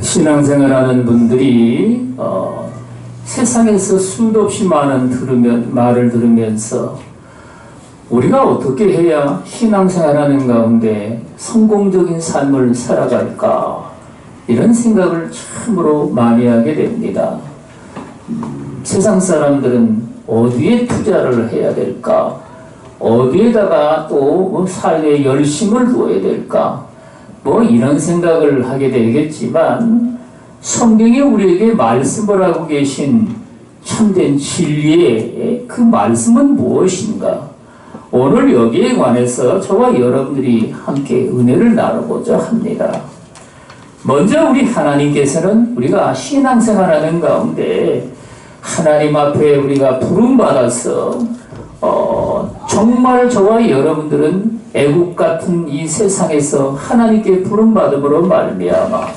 신앙생활하는 분들이 세상에서 수도 없이 많은 말을 들으면서 우리가 어떻게 해야 신앙생활하는 가운데 성공적인 삶을 살아갈까, 이런 생각을 참으로 많이 하게 됩니다. 세상 사람들은 어디에 투자를 해야 될까, 어디에다가 또 삶에 열심을 두어야 될까, 이런 생각을 하게 되겠지만, 성경이 우리에게 말씀을 하고 계신 참된 진리의 그 말씀은 무엇인가? 오늘 여기에 관해서 저와 여러분들이 함께 은혜를 나누고자 합니다. 먼저 우리 하나님께서는 우리가 신앙생활하는 가운데 하나님 앞에 우리가 부름받아서 정말 저와 여러분들은 애국 같은 이 세상에서 하나님께 부름받음으로 말미암아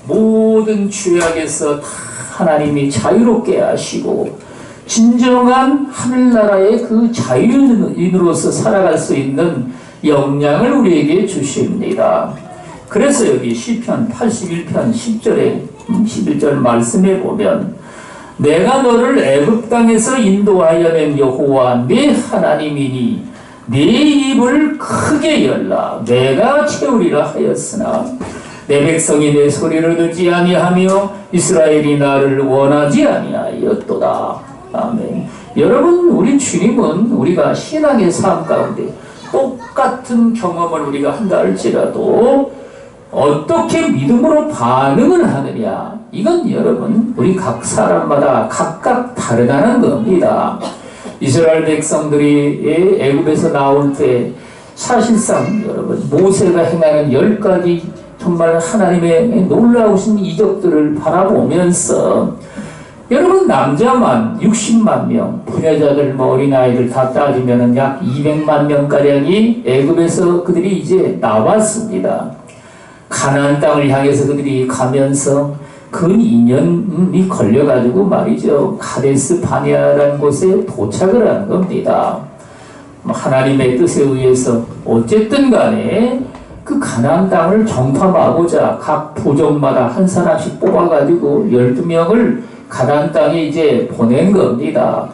모든 죄악에서 다 하나님이 자유롭게 하시고 진정한 하늘나라의 그 자유인으로서 살아갈 수 있는 역량을 우리에게 주십니다. 그래서 여기 시편 81편 10절에 11절 말씀에 보면, 내가 너를 애굽 땅에서 인도하여 낸 여호와 내 하나님이니 내 입을 크게 열라 내가 채우리라 하였으나 내 백성이 내 소리를 듣지 아니하며 이스라엘이 나를 원하지 아니하였도다. 아멘. 여러분, 우리 주님은 우리가 신앙의 삶 가운데 똑같은 경험을 우리가 한다 할지라도 어떻게 믿음으로 반응을 하느냐, 이건 여러분 우리 각 사람마다 각각 다르다는 겁니다. 이스라엘 백성들이 애굽에서 나올 때 사실상 여러분 모세가 행하는 10가지 정말 하나님의 놀라우신 이적들을 바라보면서 여러분 남자만 60만 명, 부녀자들 어린아이들 다 따지면 약 200만 명가량이 애굽에서 그들이 이제 나왔습니다. 가나안 땅을 향해서 그들이 가면서 근 2년이 걸려가지고 말이죠, 카데스 바네아라는 곳에 도착을 한 겁니다. 하나님의 뜻에 의해서 어쨌든 간에 그 가나안 땅을 정탐하고자 각 부족마다 한 사람씩 뽑아가지고 12명을 가나안 땅에 이제 보낸 겁니다.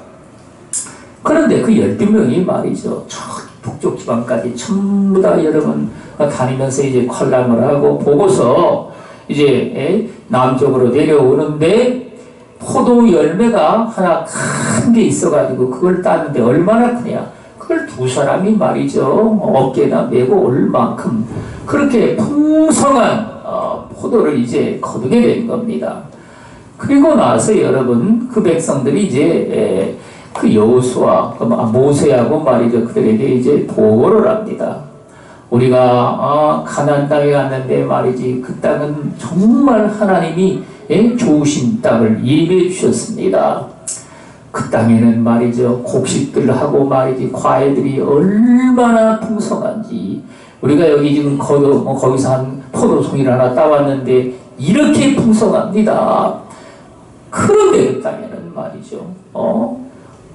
그런데 그 12명이 말이죠, 저 북쪽 지방까지 전부 다 여러분 다니면서 이제 관람을 하고 보고서 이제 남쪽으로 내려오는데 포도 열매가 하나 큰 게 있어가지고 그걸 따는데 얼마나 크냐, 그걸 두 사람이 말이죠 어깨나 메고 올 만큼 그렇게 풍성한 포도를 이제 거두게 된 겁니다. 그리고 나서 여러분 그 백성들이 이제 그 여호수아 모세하고 말이죠 그들에게 이제 보고를 합니다. 우리가 가나안 땅에 갔는데 말이지 그 땅은 정말 하나님이 좋으신 땅을 예비해 주셨습니다. 그 땅에는 말이죠 곡식들하고 말이지 과일들이 얼마나 풍성한지, 우리가 여기 지금 거기서 한 포도송이를 하나 따왔는데 이렇게 풍성합니다. 그런데 그 땅에는 말이죠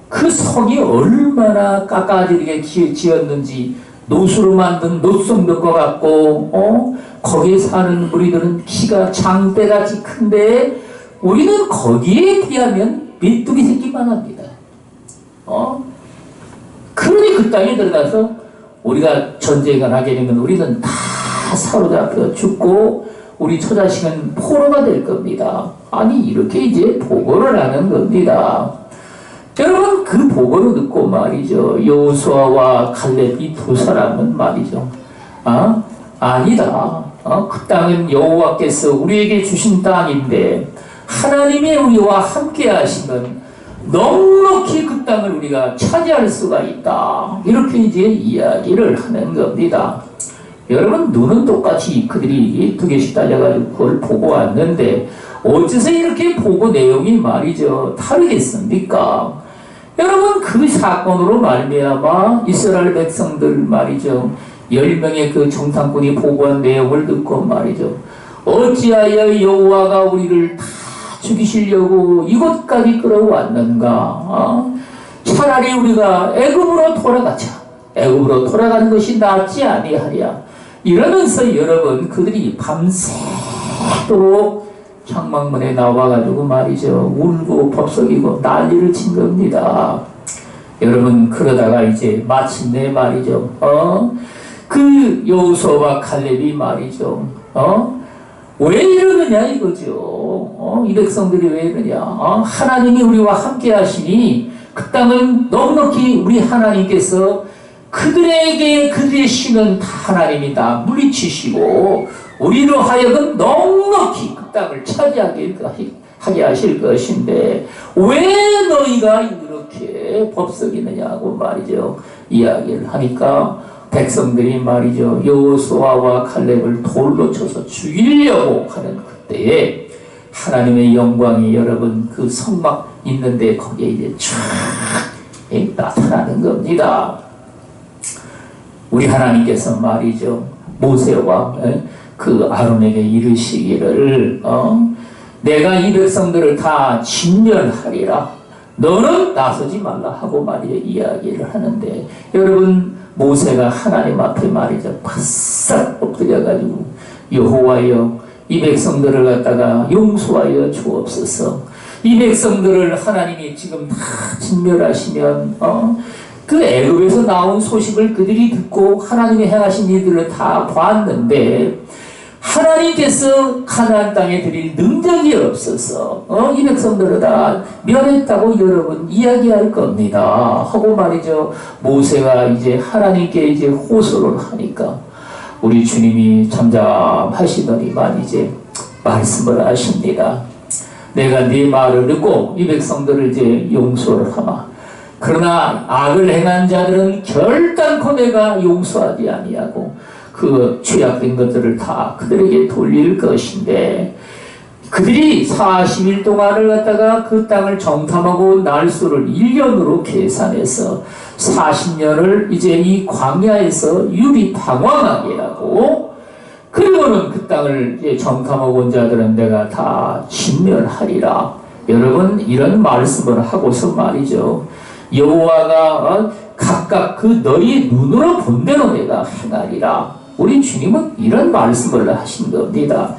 그 성이 얼마나 깎아지게 지었는지, 노수로 만든 노송벽과 같고 거기에 사는 우리들은 키가 장대같이 큰데 우리는 거기에 비하면 메뚜기 새끼만 합니다. 그러니 그 땅에 들어가서 우리가 전쟁을 하게 되면 우리는 다 사로잡혀 죽고 우리 처자식은 포로가 될 겁니다. 아니 이렇게 이제 보고를 하는 겁니다. 여러분 그 보고를 듣고 말이죠 여호수아와 갈렙 이 두 사람은 말이죠 아니다, 그 땅은 여호와께서 우리에게 주신 땅인데 하나님이 우리와 함께 하시면 넉넉히 그 땅을 우리가 차지할 수가 있다, 이렇게 이제 이야기를 하는 겁니다. 여러분 눈은 똑같이 그들이 2개씩 달려가지고 그걸 보고 왔는데 어째서 이렇게 보고 내용이 말이죠 다르겠습니까? 여러분 그 사건으로 말미암아 이스라엘 백성들 말이죠 10명의 그 정탐꾼이 보고한 내용을 듣고 말이죠 어찌하여 여호와가 우리를 다 죽이시려고 이곳까지 끌어왔는가? 차라리 우리가 애굽으로 돌아가자, 애굽으로 돌아가는 것이 낫지 아니하랴, 이러면서 여러분 그들이 밤새 밤새도록 창망문에 나와가지고 말이죠. 울고 법석이고 난리를 친 겁니다. 여러분, 그러다가 이제 마침내 말이죠. 그 여호수아와 칼렙이 말이죠. 왜 이러느냐 이거죠. 이 백성들이 왜 이러냐. 하나님이 우리와 함께 하시니 그 땅은 넉넉히 우리 하나님께서 그들에게 그들의 신은 다 하나님이 다 물리치시고 우리로 하여금 넉넉히 그 땅을 차지하게 하실 것인데 왜 너희가 이렇게 법석이느냐고 말이죠. 이야기를 하니까 백성들이 말이죠. 여호수아와 칼렙을 돌로 쳐서 죽이려고 하는 그때에 하나님의 영광이 여러분 그 성막 있는데 거기에 이제 쫙 나타나는 겁니다. 우리 하나님께서 말이죠. 모세와 그 아론에게 이르시기를 내가 이 백성들을 다 진멸하리라. 너는 나서지 말라 하고 말이죠. 이야기를 하는데 여러분 모세가 하나님 앞에 말이죠. 바싹 엎드려가지고 여호와여 이 백성들을 갖다가 용서하여 주옵소서. 이 백성들을 하나님이 지금 다 진멸하시면 그 애굽에서 나온 소식을 그들이 듣고 하나님이 행하신 일들을 다 봤는데 하나님께서 가나안 땅에 드릴 능력이 없어서 이 백성들을 다 멸했다고 여러분 이야기할 겁니다. 하고 말이죠. 모세가 이제 하나님께 이제 호소를 하니까 우리 주님이 잠잠하시더니 말이지 말씀을 하십니다. 내가 네 말을 듣고 이 백성들을 이제 용서를 하마. 그러나 악을 행한 자들은 결단코 내가 용서하지 아니하고 그 죄악된 것들을 다 그들에게 돌릴 것인데 그들이 40일 동안을 갖다가 그 땅을 정탐하고 날수를 1년으로 계산해서 40년을 이제 이 광야에서 유비방황하게 하고 그리고는 그 땅을 이제 정탐하고 온 자들은 내가 다 진멸하리라. 여러분 이런 말씀을 하고서 말이죠. 여호와가 각각 그 너희 눈으로 본 대로 내가 행하리라. 우리 주님은 이런 말씀을 하신 겁니다.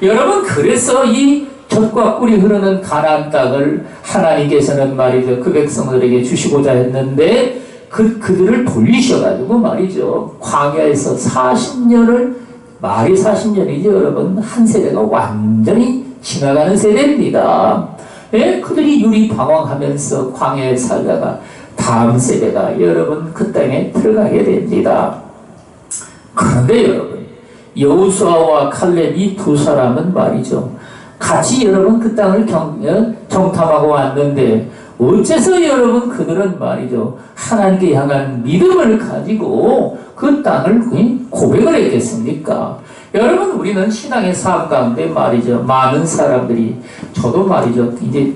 여러분 그래서 이 젖과 꿀이 흐르는 가나안 땅을 하나님께서는 말이죠. 그 백성들에게 주시고자 했는데 그들을 돌리셔가지고 말이죠. 광야에서 40년을 말이 40년이죠. 여러분 한 세대가 완전히 지나가는 세대입니다. 예? 그들이 유리방황하면서 광야에 살다가 다음 세대가 여러분 그 땅에 들어가게 됩니다. 그런데 여러분 여호수아와 칼렙 이 두 사람은 말이죠. 같이 여러분 그 땅을 정탐하고 왔는데 어째서 여러분 그들은 말이죠. 하나님께 향한 믿음을 가지고 그 땅을 고백을 했겠습니까? 여러분 우리는 신앙의 삶 가운데 말이죠. 많은 사람들이 저도 말이죠. 이제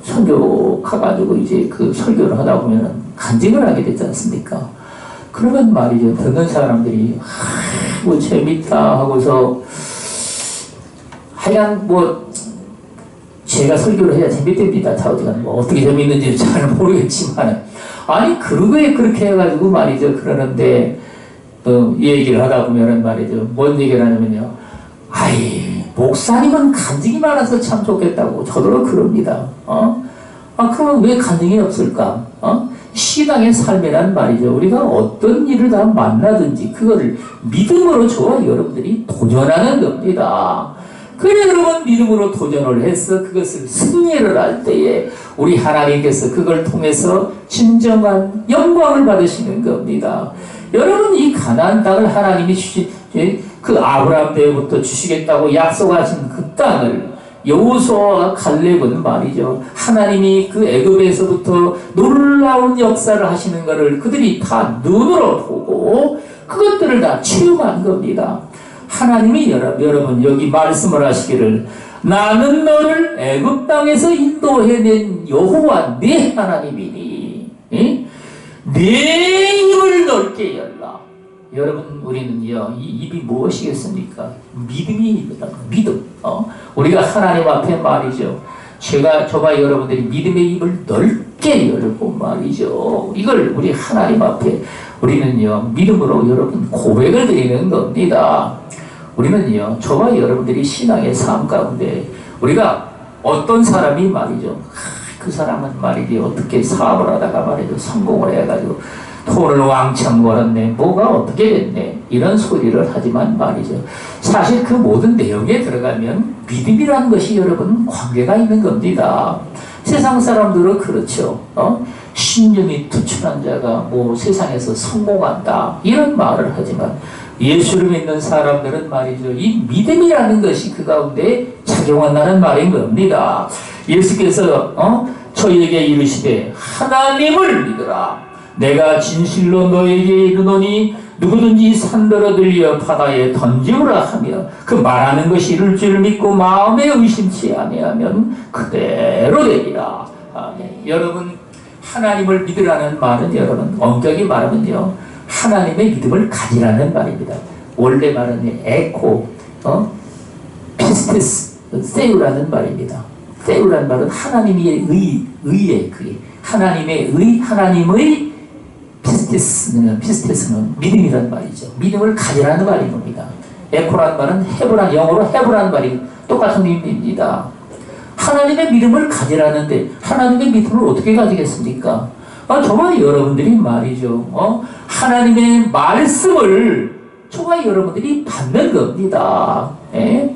설교 가가지고 이제 그 설교를 하다 보면은 간증을 하게 되지 않습니까? 그러면 말이죠. 듣는 사람들이 뭐 재밌다 하고서 하여간 뭐 제가 설교를 해야 재밌답니다. 자우지간 뭐 어떻게 재밌는지 잘 모르겠지만 아니 그러게 그렇게 해가지고 말이죠. 그러는데 얘기를 하다 보면은 말이죠. 뭔 얘기를 하냐면요. 아이 목사님은 간증이 많아서 참 좋겠다고 저도 그럽니다. 그러면 왜 간증이 없을까? 신앙의 삶이란 말이죠. 우리가 어떤 일을 다 만나든지 그거를 믿음으로 저와 여러분들이 도전하는 겁니다. 그래 여러분 믿음으로 도전을 해서 그것을 승리를 할 때에 우리 하나님께서 그걸 통해서 진정한 영광을 받으시는 겁니다. 여러분 이 가나안 땅을 하나님이 주신 그 아브라함 때부터 주시겠다고 약속하신 그 땅을 여호수아와 칼렙은 말이죠. 하나님이 그 애굽에서부터 놀라운 역사를 하시는 것을 그들이 다 눈으로 보고 그것들을 다 체험한 겁니다. 하나님이 여러분 여기 말씀을 하시기를 나는 너를 애굽 땅에서 인도해낸 여호와 네 하나님이니 네 입을 넓게 열라. 여러분 우리는요 이 입이 무엇이겠습니까? 믿음입니다. 믿음. 우리가 하나님 앞에 말이죠. 저와 여러분들이 믿음의 입을 넓게 열고 말이죠. 이걸 우리 하나님 앞에 우리는요 믿음으로 여러분 고백을 드리는 겁니다. 우리는요, 저와 여러분들이 신앙의 삶 가운데 우리가 어떤 사람이 말이죠, 그 사람은 말이지 어떻게 사업을 하다가 말이죠 성공을 해가지고 돈을 왕창 벌었네, 뭐가 어떻게 됐네, 이런 소리를 하지만 말이죠, 사실 그 모든 내용에 들어가면 믿음이라는 것이 여러분 관계가 있는 겁니다. 세상 사람들은 그렇죠. 신념이 투철한 자가 뭐 세상에서 성공한다 이런 말을 하지만, 예수를 믿는 사람들은 말이죠, 이 믿음이라는 것이 그 가운데 작용한다는 말인 겁니다. 예수께서 저희에게 이르시되 하나님을 믿으라. 내가 진실로 너에게 이르노니 누구든지 산더러 들려 바다에 던지우라 하며 그 말하는 것이 이룰 줄 믿고 마음에 의심치 아니하면 그대로 되리라. 네. 여러분, 하나님을 믿으라는 말은 여러분 엄격히 말하면요, 하나님의 믿음을 가지라는 말입니다. 원래 말은 에코, 피스테스, 세우라는 말입니다. 세우라는 말은 하나님의 의의 그 하나님의 하나님의 피스테스는 믿음이라는 말이죠. 믿음을 가지라는 말인 겁니다. 에코라는 말은 영어로 해보라는 말이 똑같은 의미입니다. 하나님의 믿음을 가지라는데 하나님의 믿음을 어떻게 가지겠습니까? 저와 여러분들이 말이죠, 하나님의 말씀을 저와 여러분들이 받는 겁니다. 예?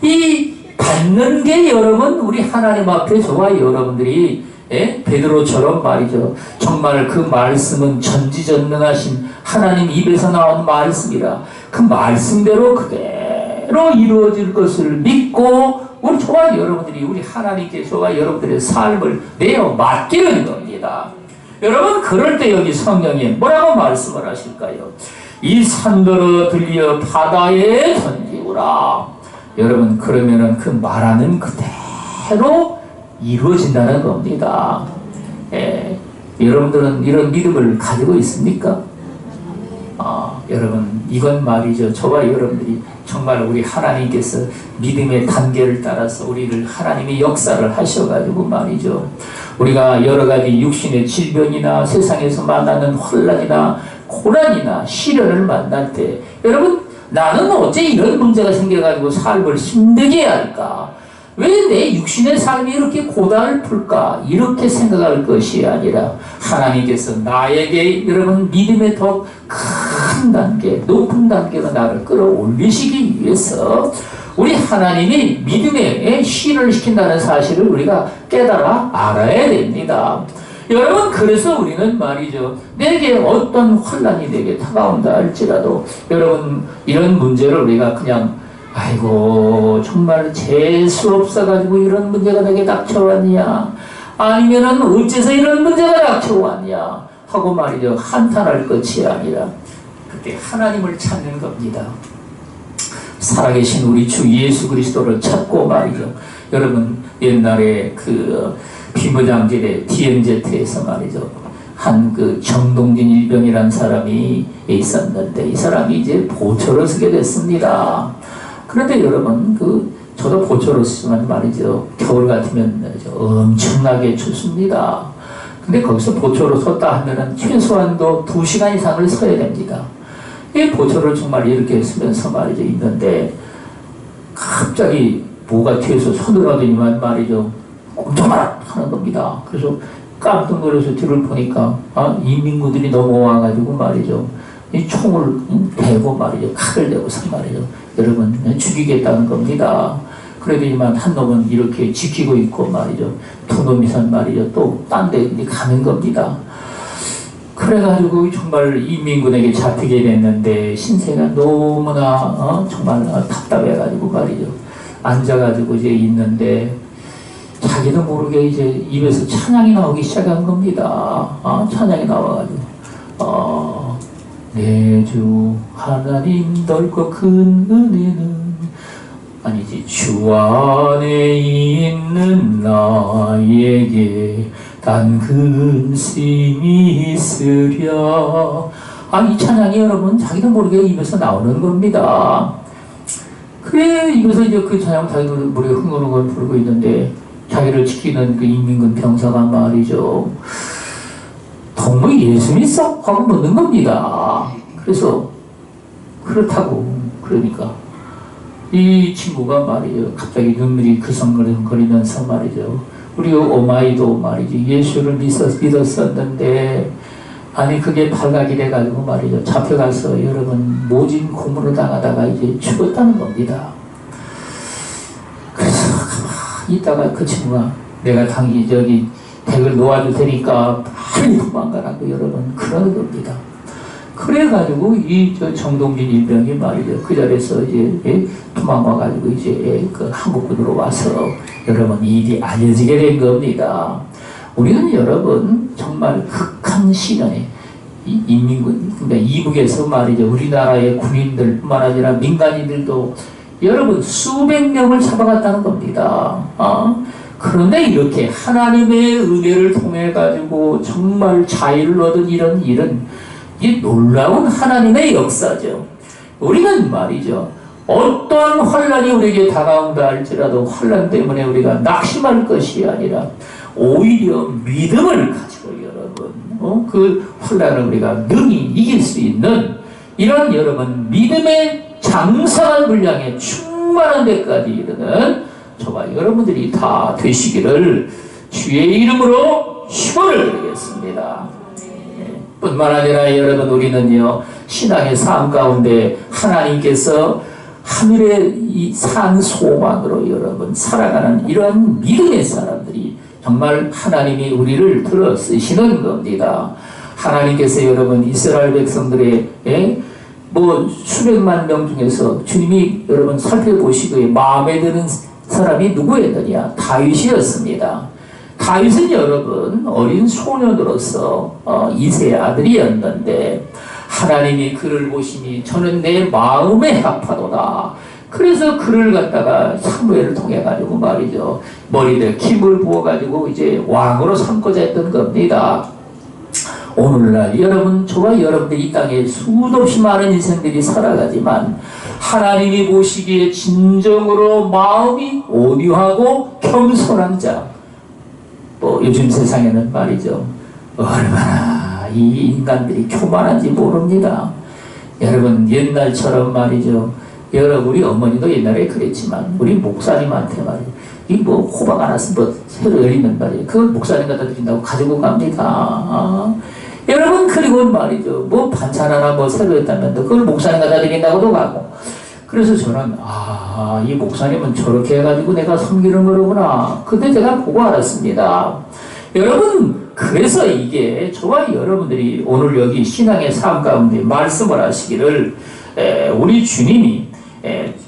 이 받는 게 여러분, 우리 하나님 앞에 저와 여러분들이, 예? 베드로처럼 말이죠, 정말 그 말씀은 전지전능하신 하나님 입에서 나온 말씀이라 그 말씀대로 그대로 이루어질 것을 믿고 우리 저와 여러분들이 우리 하나님께 저와 여러분들의 삶을 내어 맡기는 겁니다. 여러분, 그럴 때 여기 성경에 뭐라고 말씀을 하실까요? 이 산더러 들려 바다에 던지우라. 여러분, 그러면은 그 말하는 그대로 이루어진다는 겁니다. 여러분들은 이런 믿음을 가지고 있습니까? 여러분, 이건 말이죠, 저와 여러분들이 정말 우리 하나님께서 믿음의 단계를 따라서 우리를 하나님이 역사를 하셔가지고 말이죠, 우리가 여러 가지 육신의 질병이나 세상에서 만나는 혼란이나 고난이나 시련을 만날 때, 여러분, 나는 어째 이런 문제가 생겨가지고 삶을 힘들게 할까? 왜 내 육신의 삶이 이렇게 고단을 풀까? 이렇게 생각할 것이 아니라 하나님께서 나에게 여러분 믿음의 더 큰 단계, 높은 단계로 나를 끌어올리시기 위해서 우리 하나님이 믿음에 신을 시킨다는 사실을 우리가 깨달아 알아야 됩니다. 여러분, 그래서 우리는 말이죠, 내게 어떤 혼란이 내게 다가온다 할지라도 여러분, 이런 문제를 우리가 그냥 아이고 정말 재수 없어가지고 이런 문제가 내게 닥쳐왔냐, 아니면은 어째서 이런 문제가 닥쳐왔냐 하고 말이죠, 한탄할 것이 아니라 그때 하나님을 찾는 겁니다. 살아계신 우리 주 예수 그리스도를 찾고 말이죠. 여러분, 옛날에 그 비무장지대 DMZ에서 말이죠, 한 그 정동진 일병이라는 사람이 있었는데 이 사람이 이제 보초를 서게 됐습니다. 그런데 여러분, 저도 보초를 쓰지만 말이죠, 겨울 같으면 엄청나게 춥습니다. 근데 거기서 보초로 섰다 하면은 최소한도 2시간 이상을 서야 됩니다. 이 보초를 정말 이렇게 쓰면서 말이죠, 있는데 갑자기 뭐가 뒤에서 서늘하더니만 말이죠, 꼼짝마라 하는 겁니다. 그래서 깜짝 놀라서 뒤를 보니까 인민군들이 넘어와가지고 말이죠, 이 총을 대고 말이죠, 칼을 대고서 말이죠, 여러분 죽이겠다는 겁니다. 그러더니만 한 놈은 이렇게 지키고 있고 말이죠, 두 놈이선 말이죠 또 딴 데 가는 겁니다. 그래가지고 정말 인민군에게 잡히게 됐는데 신세가 너무나 정말 답답해가지고 말이죠, 앉아가지고 이제 있는데 자기도 모르게 이제 입에서 찬양이 나오기 시작한 겁니다. 찬양이 나와가지고 내 주 하나님 넓고 큰 은혜는 아니지, 주 안에 있는 나에게 단 근심이 있으랴. 이 찬양이 여러분 자기도 모르게 입에서 나오는 겁니다. 그래, 입에서 이제 그 찬양 자기도 모르게 흥얼흥얼 부르고 있는데 자기를 지키는 그 인민군 병사가 말이죠, 정말 예수 믿어? 하고 묻는 겁니다. 그래서 그렇다고, 그러니까 이 친구가 말이죠. 갑자기 눈물이 그성거리면서 말이죠. 우리 어마이도 말이죠. 예수를 믿었었는데, 아니, 그게 발각이 돼가지고 말이죠. 잡혀가서 여러분, 모진 고문을 당하다가 이제 죽었다는 겁니다. 그래서 가만히 있다가 그 친구가 내가 당연히 저기 댁을 놓아줄 테니까 빨리 도망가라고 여러분, 그러는 겁니다. 그래가지고 이 정동진 일병이 말이죠. 그 자리에서 이제 도망와가지고 이제 그 한국군으로 와서 여러분 일이 알려지게 된 겁니다. 우리는 여러분 정말 극한 시련에 이 인민군, 그러니까 이북에서 말이죠. 우리나라의 군인들뿐만 아니라 민간인들도 여러분 수백 명을 잡아갔다는 겁니다. 그런데 이렇게 하나님의 은혜를 통해 가지고 정말 자유를 얻은 이런 일은 이 놀라운 하나님의 역사죠. 우리는 말이죠. 어떠한 환란이 우리에게 다가온다 할지라도 환란 때문에 우리가 낙심할 것이 아니라 오히려 믿음을 가지고 여러분 그 환란을 우리가 능히 이길 수 있는 이런 여러분 믿음의 장성한 분량에 충만한 데까지 이르는 저와 여러분들이 다 되시기를 주의 이름으로 축원을 드리겠습니다. 뿐만 아니라 여러분 우리는요 신앙의 삶 가운데 하나님께서 하늘의 이 산 소망으로 여러분 살아가는 이러한 믿음의 사람들이 정말 하나님이 우리를 들어 쓰시는 겁니다. 하나님께서 여러분 이스라엘 백성들의 뭐 수백만 명 중에서 주님이 여러분 살펴보시기에 마음에 드는 사람이 누구였느냐? 다윗이었습니다. 다윗은 여러분 어린 소년으로서 이새의 아들이었는데 하나님이 그를 보시니 저는 내 마음에 합하도다. 그래서 그를 갖다가 사무엘을 통해 가지고 말이죠. 머리에 김을 부어 가지고 이제 왕으로 삼고자 했던 겁니다. 오늘날 여러분 저와 여러분들이 이 땅에 수도 없이 많은 인생들이 살아가지만 하나님이 보시기에 진정으로 마음이 온유하고 겸손한 자, 요즘 세상에는 말이죠. 얼마나 이 인간들이 교만한지 모릅니다. 여러분 옛날처럼 말이죠. 여러분 우리 어머니도 옛날에 그랬지만 우리 목사님한테 말이죠. 이 호박 하나 새로 열리면 말이죠. 그걸 목사님 갖다 드린다고 가지고 갑니다. 여러분 그리고 말이죠. 반찬 하나 새로 했다면 그걸 목사님 갖다 드린다고도 가고. 그래서 저는 이 목사님은 저렇게 해가지고 내가 섬기는 거로구나. 그때 제가 보고 알았습니다. 여러분 그래서 이게 저와 여러분들이 오늘 여기 신앙의 삶 가운데 말씀을 하시기를 우리 주님이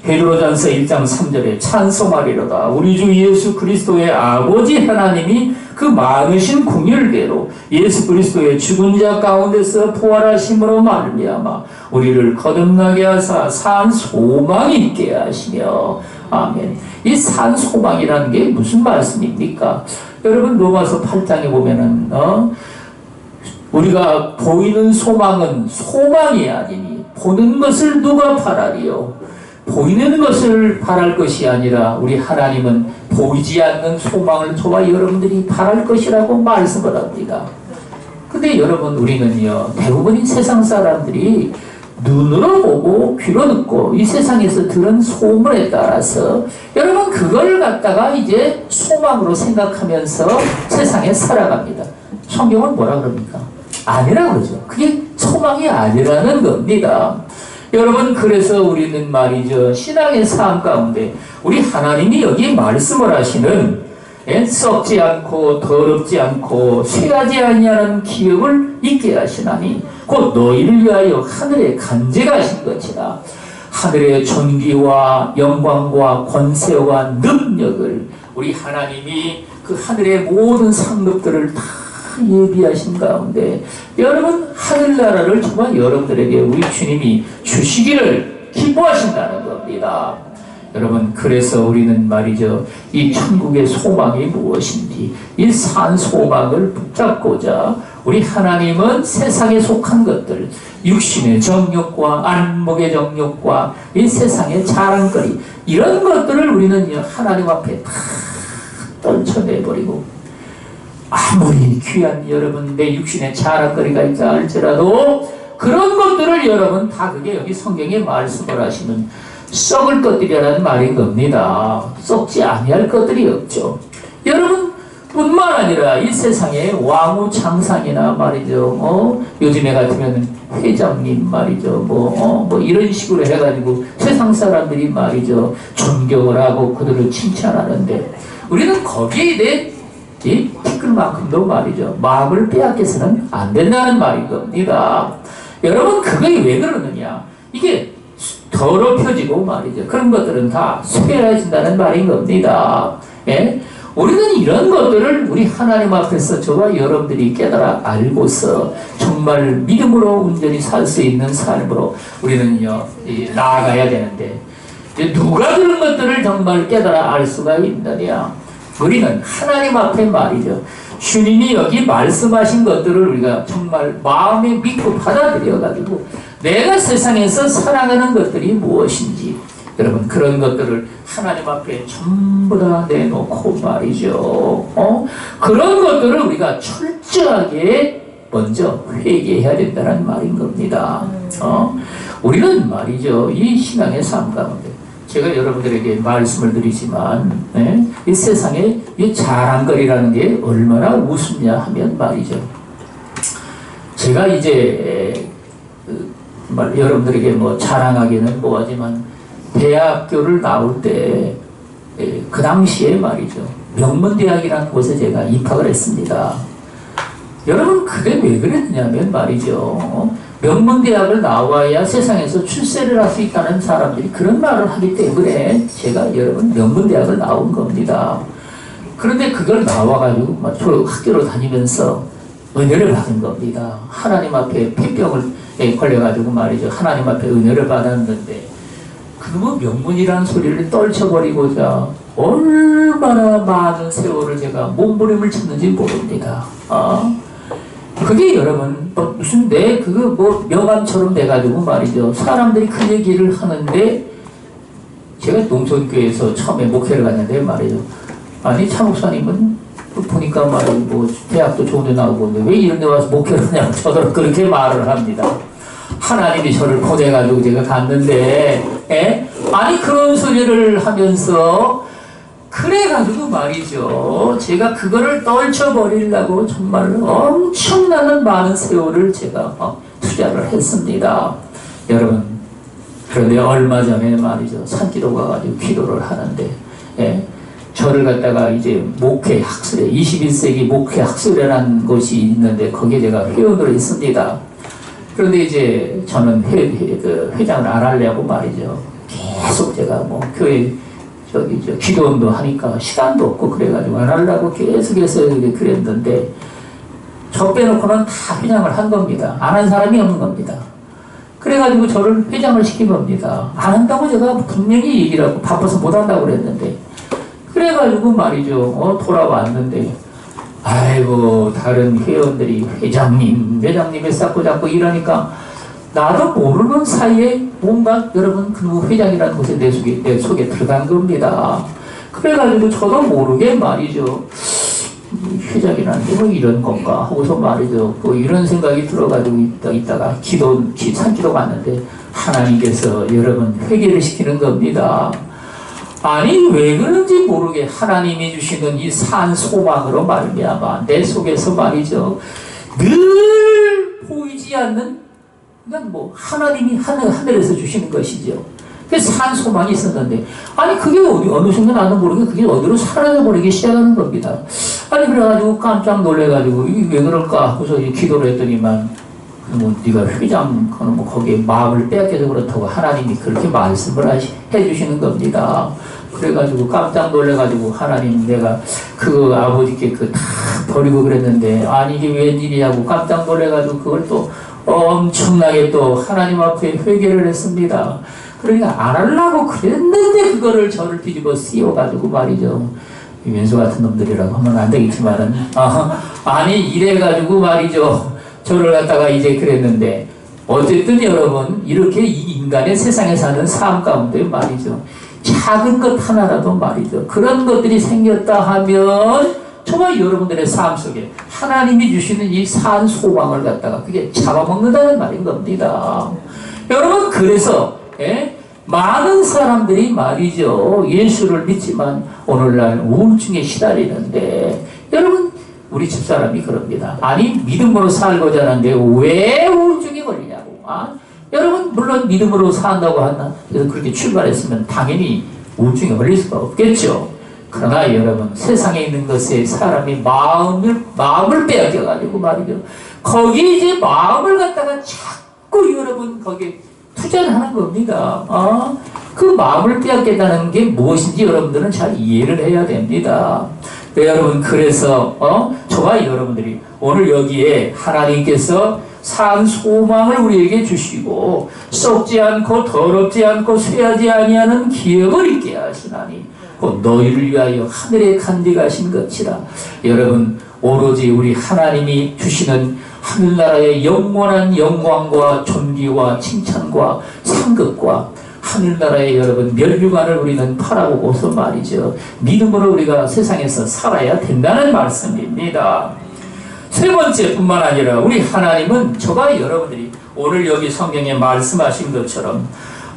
베드로전서 1장 3절에 찬송하리로다. 우리 주 예수 그리스도의 아버지 하나님이 그 많으신 긍휼대로 예수 그리스도의 죽은 자 가운데서 부활하심으로 말미암아 우리를 거듭나게 하사 산 소망이 있게 하시며 아멘. 이 산 소망이라는 게 무슨 말씀입니까? 여러분 로마서 8장에 보면은 우리가 보이는 소망은 소망이 아니니 보는 것을 누가 바라리요? 보이는 것을 바랄 것이 아니라 우리 하나님은 보이지 않는 소망을 저와 여러분들이 바랄 것이라고 말씀을 합니다. 근데 여러분 우리는요 대부분의 세상 사람들이 눈으로 보고 귀로 듣고 이 세상에서 들은 소문에 따라서 여러분 그걸 갖다가 이제 소망으로 생각하면서 세상에 살아갑니다. 성경은 뭐라 그럽니까? 아니라 그러죠. 그게 소망이 아니라는 겁니다. 여러분 그래서 우리는 말이죠 신앙의 삶 가운데 우리 하나님이 여기 말씀을 하시는 썩지 않고 더럽지 않고 쇠하지 아니하는 기업을 있게 하시나니 곧 너희를 위하여 하늘에 간직하신 것이라. 하늘의 존귀와 영광과 권세와 능력을 우리 하나님이 그 하늘의 모든 상급들을 다 예비하신 가운데 여러분 하늘나라를 정말 여러분들에게 우리 주님이 주시기를 기뻐하신다는 겁니다. 여러분 그래서 우리는 말이죠 이 천국의 소망이 무엇인지 이 산 소망을 붙잡고자 우리 하나님은 세상에 속한 것들 육신의 정욕과 안목의 정욕과 이 세상의 자랑거리 이런 것들을 우리는 하나님 앞에 다 떨쳐내버리고 아무리 귀한 여러분 내 육신의 자랑거리가 있다 할지라도 그런 것들을 여러분 다 그게 여기 성경에 말씀을 하시는 썩을 것들이라는 말인 겁니다. 썩지 아니할 것들이 없죠. 여러분 뿐만 아니라 이 세상에 왕우창상이나 말이죠. 요즘에 같으면 회장님 말이죠. 뭐 이런 식으로 해가지고 세상 사람들이 말이죠. 존경을 하고 그들을 칭찬하는데 우리는 거기에 대해 이 티끌만큼도 말이죠. 마음을 빼앗겨서는 안 된다는 말인 겁니다. 여러분 그게 왜 그러느냐? 이게 더럽혀지고 말이죠. 그런 것들은 다 쇠해진다는 말인 겁니다. 예? 우리는 이런 것들을 우리 하나님 앞에서 저와 여러분들이 깨달아 알고서 정말 믿음으로 온전히 살 수 있는 삶으로 우리는요 나아가야 되는데 누가 그런 것들을 정말 깨달아 알 수가 있느냐? 우리는 하나님 앞에 말이죠. 주님이 여기 말씀하신 것들을 우리가 정말 마음에 믿고 받아들여가지고 내가 세상에서 사랑하는 것들이 무엇인지 여러분 그런 것들을 하나님 앞에 전부 다 내놓고 말이죠. 그런 것들을 우리가 철저하게 먼저 회개해야 된다는 말인 겁니다. 우리는 말이죠. 이 신앙의 삶 가운데 제가 여러분들에게 말씀을 드리지만 이 세상에 이 자랑거리라는 게 얼마나 우습냐 하면 말이죠. 제가 이제 여러분들에게 뭐 자랑하기는 뭐하지만 대학교를 나올 때 그 당시에 말이죠. 명문대학이라는 곳에 제가 입학을 했습니다. 여러분 그게 왜 그랬냐면 말이죠. 명문대학을 나와야 세상에서 출세를 할 수 있다는 사람들이 그런 말을 하기 때문에 제가 여러분 명문대학을 나온 겁니다. 그런데 그걸 나와가지고 학교로 다니면서 은혜를 받은 겁니다. 하나님 앞에 폐병을 걸려가지고 말이죠. 하나님 앞에 은혜를 받았는데 그놈의 명문이라는 소리를 떨쳐버리고자 얼마나 많은 세월을 제가 몸부림을 쳤는지 모릅니다. 그게 여러분 무슨 그거 뭐 명함처럼 돼가지고 말이죠. 사람들이 그 얘기를 하는데 제가 농촌교회에서 처음에 목회를 갔는데 말이죠. 아니 차 목사님은 보니까 말이죠. 뭐 대학도 좋은 데 나오고 왜 이런 데 와서 목회를 하냐고 저도 그렇게 말을 합니다. 하나님이 저를 보내가지고 제가 갔는데 아니 그런 소리를 하면서 그래가지고 말이죠. 제가 그거를 떨쳐버리려고 정말 엄청나는 많은 세월을 제가 투자를 했습니다. 여러분 그런데 얼마 전에 말이죠. 산기도 가가지고 기도를 하는데 저를 갖다가 이제 목회 학술회 21세기 목회 학술회라는 곳이 있는데 거기에 제가 회원으로 있습니다. 그런데 이제 저는 회장을 안 하려고 말이죠. 계속 제가 뭐 교회 기도원도 하니까 시간도 없고 그래가지고 안 하려고 계속해서 그랬는데 저 빼놓고는 다 회장을 한 겁니다. 안 한 사람이 없는 겁니다. 그래가지고 저를 회장을 시킨 겁니다. 안 한다고 제가 분명히 얘기를 하고 바빠서 못 한다고 그랬는데 그래가지고 말이죠. 돌아왔는데 아이고 다른 회원들이 회장님에 쌓고 잡고 이러니까 나도 모르는 사이에 뭔가 여러분 그 회장이라는 곳에 내 속에 들어간 겁니다. 그래가지고 저도 모르게 말이죠. 회장이라는 게 뭐 이런 건가 하고서 말이죠. 또 이런 생각이 들어가지고 있다가 산기도 갔는데 하나님께서 여러분 회개를 시키는 겁니다. 아니 왜 그런지 모르게 하나님이 주시는 이 산 소망으로 말미암아 내 속에서 말이죠. 늘 보이지 않는 그냥 뭐 하나님이 하늘에서 주시는 것이죠. 그래서 산 소망이 있었는데 아니 그게 어느 순간 나도 모르게 그게 어디로 사라져버리기 시작하는 겁니다. 아니 그래가지고 깜짝 놀래가지고 이게 왜 그럴까 하고서 기도를 했더니만 뭐 네가 회장 뭐 거기에 마음을 빼앗겨서 그렇다고 하나님이 그렇게 말씀을 해주시는 겁니다. 그래가지고 깜짝 놀래가지고 하나님 내가 그 아버지께 그 다 버리고 그랬는데 아니 이게 웬일이냐고 깜짝 놀래가지고 그걸 또 엄청나게 또 하나님 앞에 회개를 했습니다. 그러니까 안 하려고 그랬는데 그거를 저를 뒤집어 씌워가지고 말이죠. 왼수 같은 놈들이라고 하면 안 되겠지만은 아니 이래가지고 말이죠. 저를 갖다가 이제 그랬는데 어쨌든 여러분 이렇게 이 인간의 세상에 사는 삶 가운데 말이죠. 작은 것 하나라도 말이죠. 그런 것들이 생겼다 하면 정말 여러분들의 삶 속에 하나님이 주시는 이 산 소망을 갖다가 그게 잡아먹는다는 말인 겁니다. 여러분 그래서 많은 사람들이 말이죠. 예수를 믿지만 오늘날 우울증에 시달리는데, 여러분, 우리 집사람이 그럽니다. 아니, 믿음으로 살고자 하는데 왜 우울증에 걸리냐고. 여러분, 물론 믿음으로 산다고 한다. 그래서 그렇게 출발했으면 당연히 우울증에 걸릴 수가 없겠죠. 그러나 여러분, 세상에 있는 것에 사람이 마음을 빼앗겨가지고 말이죠. 거기 이제 마음을 갖다가 자꾸 여러분 거기에 투자를 하는 겁니다. 그 마음을 빼앗겠다는 게 무엇인지 여러분들은 잘 이해를 해야 됩니다. 네, 여러분, 그래서 저와 여러분들이 오늘 여기에 하나님께서 산 소망을 우리에게 주시고 썩지 않고 더럽지 않고 쇠하지 아니하는 기업을 있게 하시나니 곧 너희를 위하여 하늘에 간직하신 것이라. 여러분, 오로지 우리 하나님이 주시는 하늘나라의 영원한 영광과 존귀와 칭찬과 상급과 하늘나라의 여러분 멸류관을 우리는 바라보고서 말이죠. 믿음으로 우리가 세상에서 살아야 된다는 말씀입니다. 세 번째뿐만 아니라 우리 하나님은 저와 여러분들이 오늘 여기 성경에 말씀하신 것처럼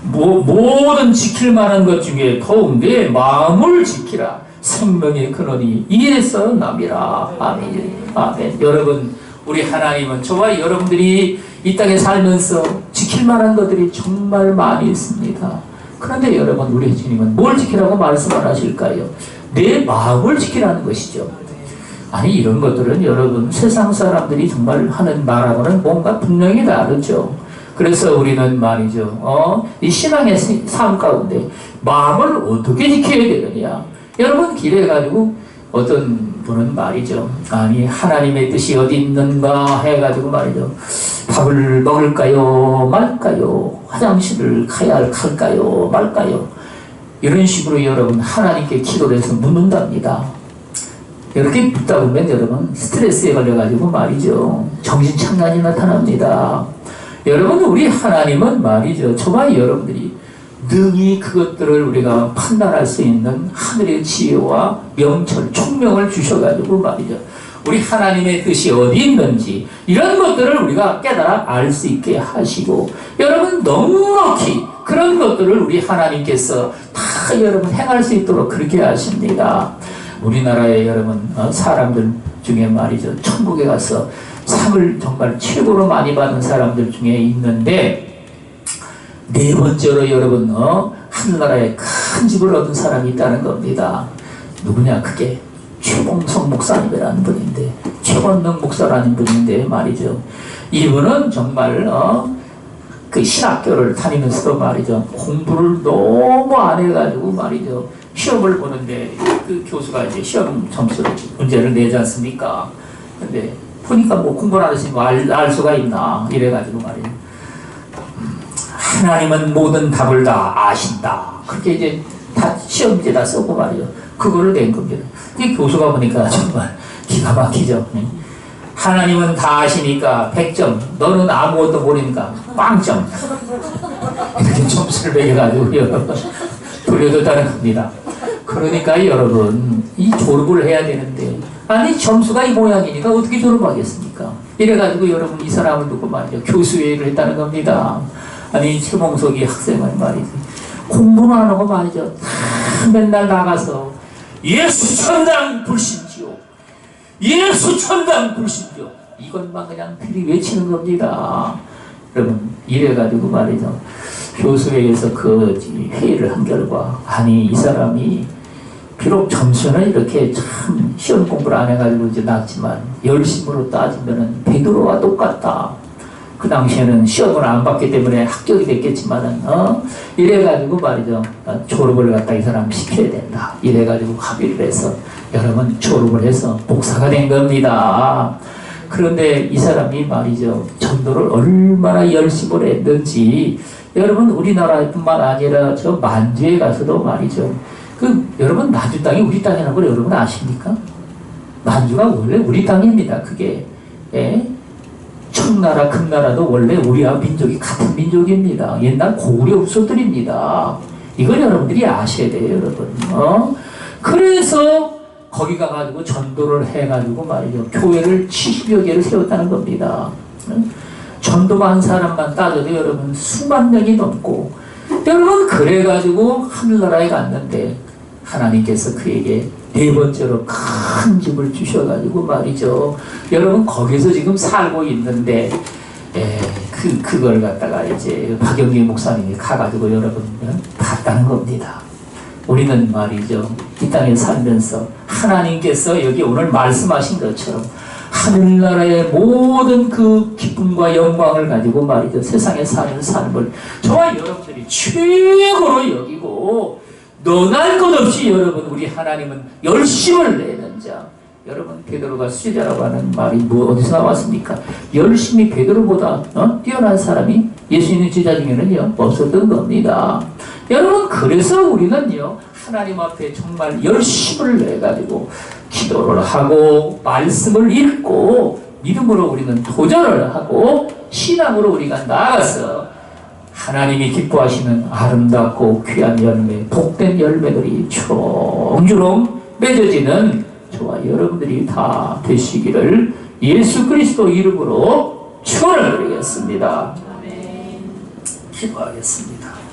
모든 지킬 만한 것 중에 더욱 내 마음을 지키라. 생명의 근원이 이에서 남이라. 아멘. 아멘. 여러분, 우리 하나님은 저와 여러분들이 이 땅에 살면서 지킬 만한 것들이 정말 많이 있습니다. 그런데 여러분, 우리 주님은 뭘 지키라고 말씀을 하실까요? 내 마음을 지키라는 것이죠. 아니, 이런 것들은 여러분 세상 사람들이 정말 하는 말하고는 뭔가 분명히 다르죠. 그래서 우리는 말이죠, 이 신앙의 삶 가운데 마음을 어떻게 지켜야 되느냐. 여러분, 길에 가지고 어떤 분은 말이죠, 아니 하나님의 뜻이 어디 있는가 해가지고 말이죠, 밥을 먹을까요 말까요, 화장실을 갈까요 말까요, 이런 식으로 여러분 하나님께 기도를 해서 묻는답니다. 이렇게 묻다 보면 여러분 스트레스에 걸려가지고 말이죠, 정신착란이 나타납니다. 여러분, 우리 하나님은 말이죠, 저와 여러분들이 능히 그것들을 우리가 판단할 수 있는 하늘의 지혜와 명철, 총명을 주셔가지고 말이죠, 우리 하나님의 뜻이 어디 있는지 이런 것들을 우리가 깨달아 알 수 있게 하시고, 여러분 넉넉히 그런 것들을 우리 하나님께서 다 여러분 행할 수 있도록 그렇게 하십니다. 우리나라의 여러분 사람들 중에 말이죠, 천국에 가서 상을 정말 최고로 많이 받은 사람들 중에 있는데, 네 번째로 여러분 하늘나라에 큰 집을 얻은 사람이 있다는 겁니다. 누구냐? 그게 최봉성 목사님이라는 분인데, 최건능 목사라는 분인데 말이죠, 이분은 정말 그 신학교를 다니면서도 말이죠, 공부를 너무 안 해가지고 말이죠, 시험을 보는데 그 교수가 이제 시험 점수 문제를 내지 않습니까? 근데 보니까 뭐 공부를 안 하시면 알 수가 있나 이래가지고 말이죠, 하나님은 모든 답을 다 아신다, 그렇게 이제 다 시험지에다 쓰고 말이죠, 그거를 낸 겁니다. 이 교수가 보니까 정말 기가 막히죠. 하나님은 다 아시니까 100점, 너는 아무것도 모르니까 빵점, 이렇게 점수를 매겨가지고 여러분 돌려줬다는 겁니다. 그러니까 여러분, 이 졸업을 해야 되는데, 아니 점수가 이 모양이니까 어떻게 졸업하겠습니까? 이래가지고 여러분 이 사람을 두고 말이죠, 교수회의를 했다는 겁니다. 아니 최봉석이 학생은 말이지, 공부는 안 하고 말이죠, 맨날 나가서 예수 천당 불신지요, 예수 천당 불신지요, 이것만 그냥 들이 외치는 겁니다. 여러분, 이래가지고 말이죠, 교수회의에서 그 회의를 한 결과, 아니 이 사람이 비록 점수는 이렇게 참 시험 공부를 안 해가지고 이제 낮지만 열심으로 따지면은 베드로와 똑같다. 그 당시에는 시험을 안 봤기 때문에 합격이 됐겠지만은 이래가지고 말이죠, 졸업을 갖다 이 사람 시켜야 된다. 이래가지고 합의를 해서 여러분 졸업을 해서 목사가 된 겁니다. 그런데 이 사람이 말이죠, 전도를 얼마나 열심히 했는지 여러분 우리나라뿐만 아니라 저 만주에 가서도 말이죠, 여러분 만주 땅이 우리 땅이라는 걸 여러분 아십니까? 만주가 원래 우리 땅입니다. 그게 청나라 금나라도 원래 우리와 민족이 같은 민족입니다. 옛날 고구려 후손들입니다. 이걸 여러분들이 아셔야 돼요, 여러분. 그래서 거기 가가지고 전도를 해가지고 말이죠, 교회를 70여 개를 세웠다는 겁니다. 전도만 사람만 따져도 여러분 수만 명이 넘고, 여러분 그래가지고 하늘나라에 갔는데 하나님께서 그에게 네 번째로 큰 집을 주셔가지고 말이죠. 여러분 거기서 지금 살고 있는데 그걸 갖다가 이제 박영기 목사님이 가가지고 여러분 봤다는 겁니다. 우리는 말이죠. 이 땅에 살면서 하나님께서 여기 오늘 말씀하신 것처럼 하늘나라의 모든 그 기쁨과 영광을 가지고 말이죠. 세상에 사는 삶을 저와 여러분들이 최고로 여기고 너날 것 없이 여러분 우리 하나님은 열심을 내는 자. 여러분 베드로가 수제자라고 하는 말이 어디서 나왔습니까? 열심히 베드로보다 뛰어난 사람이 예수님의 제자 중에는요 없었던 겁니다. 여러분 그래서 우리는요 하나님 앞에 정말 열심을 내가지고 기도를 하고 말씀을 읽고 믿음으로 우리는 도전을 하고 신앙으로 우리가 나아가서 하나님이 기뻐하시는 아름답고 귀한 열매, 복된 열매들이 주렁주렁 맺어지는 저와 여러분들이 다 되시기를 예수 그리스도 이름으로 축원을 드리겠습니다. 기도하겠습니다.